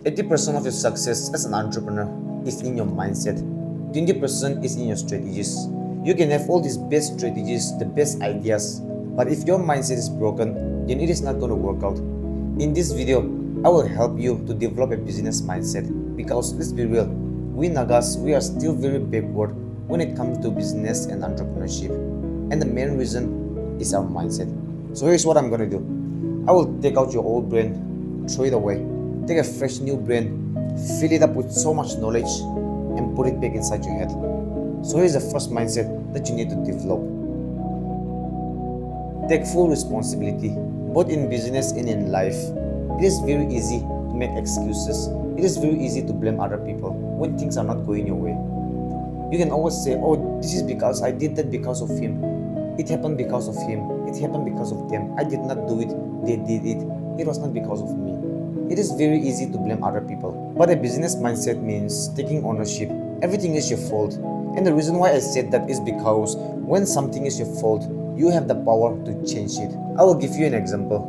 80% of your success as an entrepreneur is in your mindset. 20% is in your strategies. You can have all these best strategies, the best ideas, but if your mindset is broken, then it is not going to work out. In this video, I will help you to develop a business mindset because let's be real, we Nagas, we are still very backward when it comes to business and entrepreneurship. And the main reason is our mindset. So here's what I'm going to do. I will take out your old brain, throw it away, take a fresh new brain, fill it up with so much knowledge, and put it back inside your head. So here's the first mindset that you need to develop. Take full responsibility, both in business and in life. It is very easy to make excuses. It is very easy to blame other people when things are not going your way. You can always say, oh, this is because I did that because of him. It happened because of him. It happened because of them. I did not do it. They did it. It was not because of me. It is very easy to blame other people. But a business mindset means taking ownership. Everything is your fault. And the reason why I said that is because when something is your fault, you have the power to change it. I will give you an example.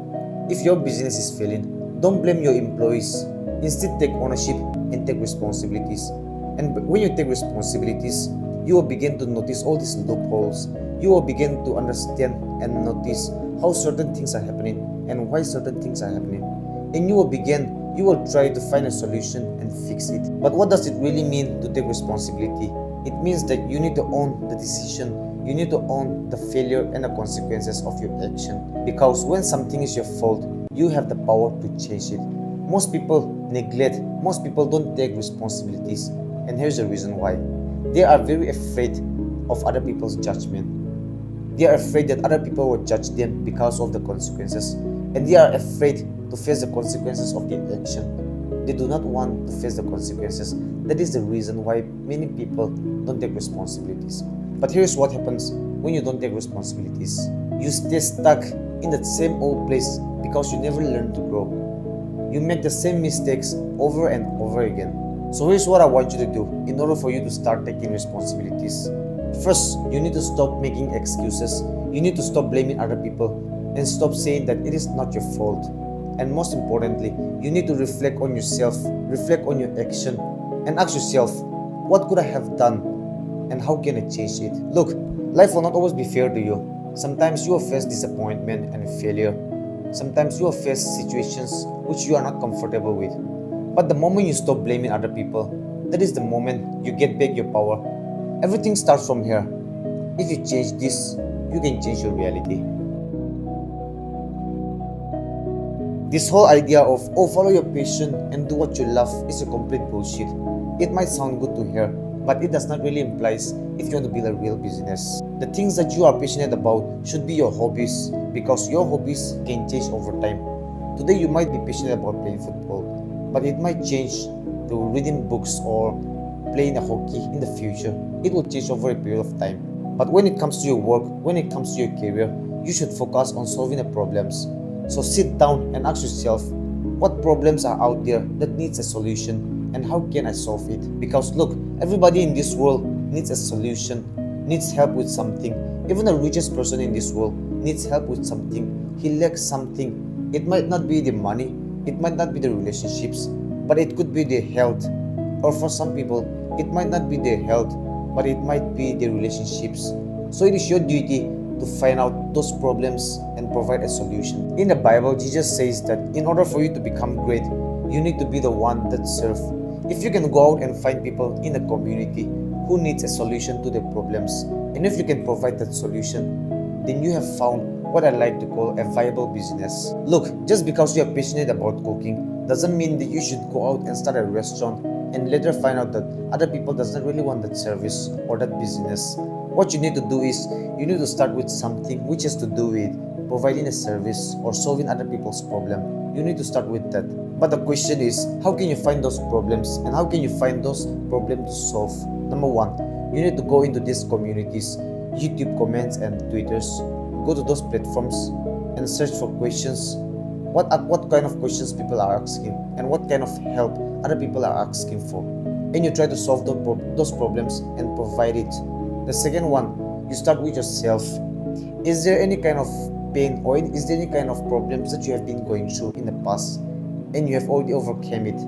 If your business is failing, don't blame your employees. Instead, take ownership and take responsibilities. And when you take responsibilities, you will begin to notice all these loopholes. You will begin to understand and notice how certain things are happening and why certain things are happening. And you will try to find a solution and fix it. But what does it really mean to take responsibility? It means that you need to own the decision, you need to own the failure and the consequences of your action. Because when something is your fault, you have the power to change it. Most people neglect, most people don't take responsibilities. And here's the reason why. They are very afraid of other people's judgment. They are afraid that other people will judge them because of the consequences. And they are afraid to face the consequences of their action. They do not want to face the consequences. That is the reason why many people don't take responsibilities. But here's what happens when you don't take responsibilities. You stay stuck in that same old place because you never learn to grow. You make the same mistakes over and over again. So here's what I want you to do in order for you to start taking responsibilities. First, you need to stop making excuses. You need to stop blaming other people and stop saying that it is not your fault. And most importantly, you need to reflect on yourself, reflect on your action, and ask yourself, what could I have done and how can I change it? Look, life will not always be fair to you. Sometimes you will face disappointment and failure. Sometimes you will face situations which you are not comfortable with. But the moment you stop blaming other people, that is the moment you get back your power. Everything starts from here. If you change this, you can change your reality. This whole idea of, follow your passion and do what you love is a complete bullshit. It might sound good to hear, but it does not really imply if you want to build a real business. The things that you are passionate about should be your hobbies because your hobbies can change over time. Today you might be passionate about playing football, but it might change to reading books or playing a hockey in the future. It will change over a period of time. But when it comes to your work, when it comes to your career, you should focus on solving the problems. So sit down and ask yourself, what problems are out there that needs a solution and how can I solve it? Because look, everybody in this world needs a solution, needs help with something. Even the richest person in this world needs help with something. He lacks something. It might not be the money, it might not be the relationships, but it could be the health. Or for some people, it might not be their health, but it might be their relationships. So it is your duty to find out those problems and provide a solution. In the Bible, Jesus says that in order for you to become great, you need to be the one that serves. If you can go out and find people in the community who needs a solution to their problems, and if you can provide that solution, then you have found what I like to call a viable business. Look, just because you are passionate about cooking doesn't mean that you should go out and start a restaurant and later find out that other people does not really want that service or that business. What you need to do is, you need to start with something which has to do with providing a service or solving other people's problem. You need to start with that. But the question is, how can you find those problems and how can you find those problems to solve? Number one, you need to go into these communities, YouTube comments and Twitters. Go to those platforms and search for questions. What kind of questions people are asking and what kind of help other people are asking for. And you try to solve those problems and provide it. The second one, you start with yourself. Is there any kind of pain or is there any kind of problems that you have been going through in the past and you have already overcome it?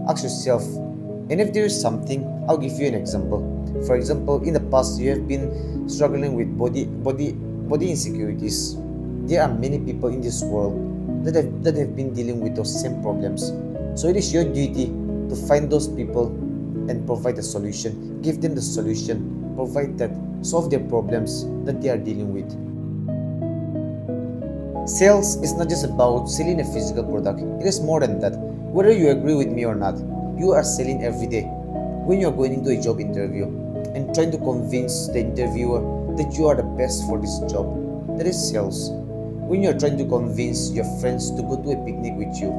Ask yourself, and if there is something, I'll give you an example. For example, in the past you have been struggling with body insecurities. There are many people in this world that have been dealing with those same problems. So it is your duty to find those people and provide a solution. Give them the solution, provide that, solve their problems that they are dealing with. Sales is not just about selling a physical product, it is more than that. Whether you agree with me or not, you are selling every day. When you are going into a job interview and trying to convince the interviewer that you are the best for this job, that is sales. When you are trying to convince your friends to go to a picnic with you,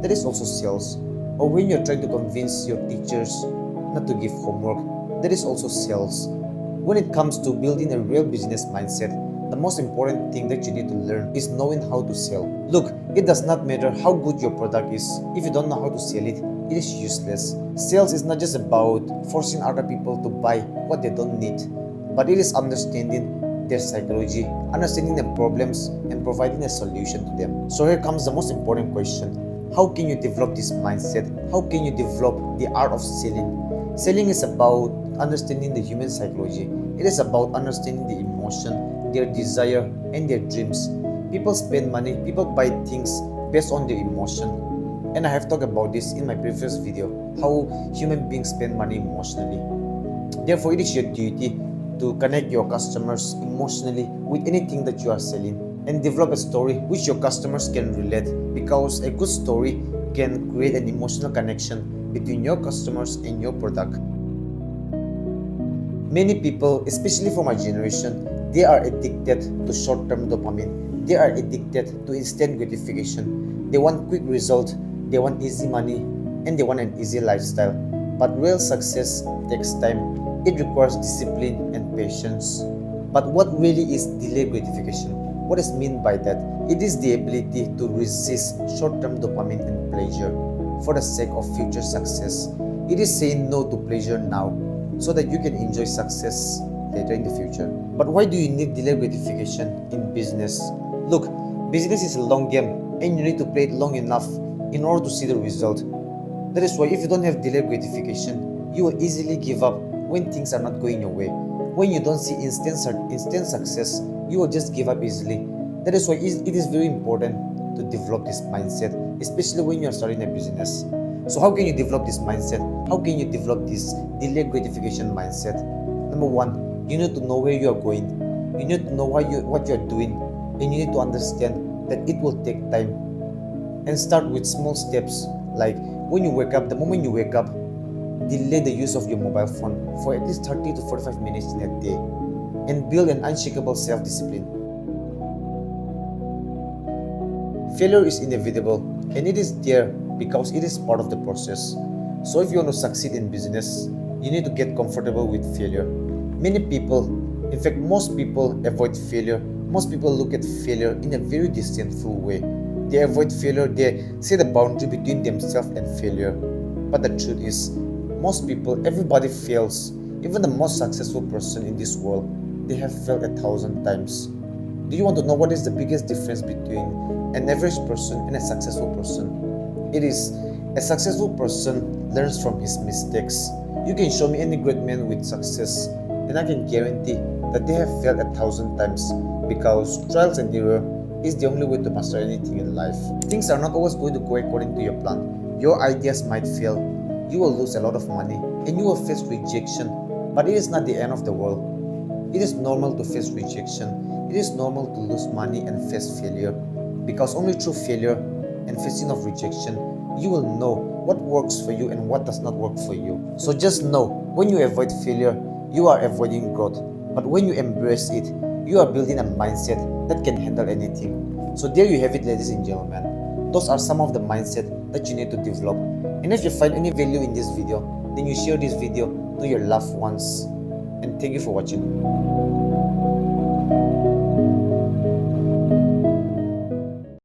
that is also sales. Or when you are trying to convince your teachers not to give homework, that is also sales. When it comes to building a real business mindset, the most important thing that you need to learn is knowing how to sell. Look, it does not matter how good your product is. If you don't know how to sell it, it is useless. Sales is not just about forcing other people to buy what they don't need, but it is understanding their psychology, understanding their problems, and providing a solution to them. So here comes the most important question. How can you develop this mindset? How can you develop the art of selling? Selling is about understanding the human psychology. It is about understanding the emotion, their desire, and their dreams. People spend money, people buy things based on their emotion. And I have talked about this in my previous video, how human beings spend money emotionally. Therefore, it is your duty to connect your customers emotionally with anything that you are selling and develop a story which your customers can relate, because a good story can create an emotional connection between your customers and your product. Many people, especially for my generation, they are addicted to short-term dopamine. They are addicted to instant gratification. They want quick result, they want easy money, and they want an easy lifestyle. But real success takes time. It requires discipline and patience. But what really is delayed gratification? What is meant by that? It is the ability to resist short-term dopamine and pleasure for the sake of future success. It is saying no to pleasure now so that you can enjoy success later in the future. But why do you need delayed gratification in business? Look, business is a long game and you need to play it long enough in order to see the result. That is why if you don't have delayed gratification, you will easily give up when things are not going your way. When you don't see instant success, you will just give up easily. That is why it is very important to develop this mindset, especially when you are starting a business. So how can you develop this mindset? How can you develop this delayed gratification mindset? Number one, you need to know where you are going. You need to know what you are doing, and you need to understand that it will take time. And start with small steps, like when you wake up, the moment you wake up, delay the use of your mobile phone for at least 30 to 45 minutes in a day, and build an unshakable self-discipline. Failure is inevitable, and it is there because it is part of the process. So if you want to succeed in business, you need to get comfortable with failure. Many people, in fact most people, avoid failure. Most people look at failure in a very distasteful way. They avoid failure, they set a boundary between themselves and failure. But the truth is, most people, everybody fails. Even the most successful person in this world, they have failed 1,000 times. Do you want to know what is the biggest difference between an average person and a successful person? It is, a successful person learns from his mistakes. You can show me any great man with success, and I can guarantee that they have failed 1,000 times, because trials and error is the only way to master anything in life. Things are not always going to go according to your plan. Your ideas might fail, you will lose a lot of money, and you will face rejection, but it is not the end of the world. It is normal to face rejection. It is normal to lose money and face failure, because only through failure and facing of rejection, you will know what works for you and what does not work for you. So just know, when you avoid failure, you are avoiding growth. But when you embrace it, you are building a mindset that can handle anything. So there you have it, ladies and gentlemen. Those are some of the mindset that you need to develop. And if you find any value in this video, then you share this video to your loved ones. And thank you for watching.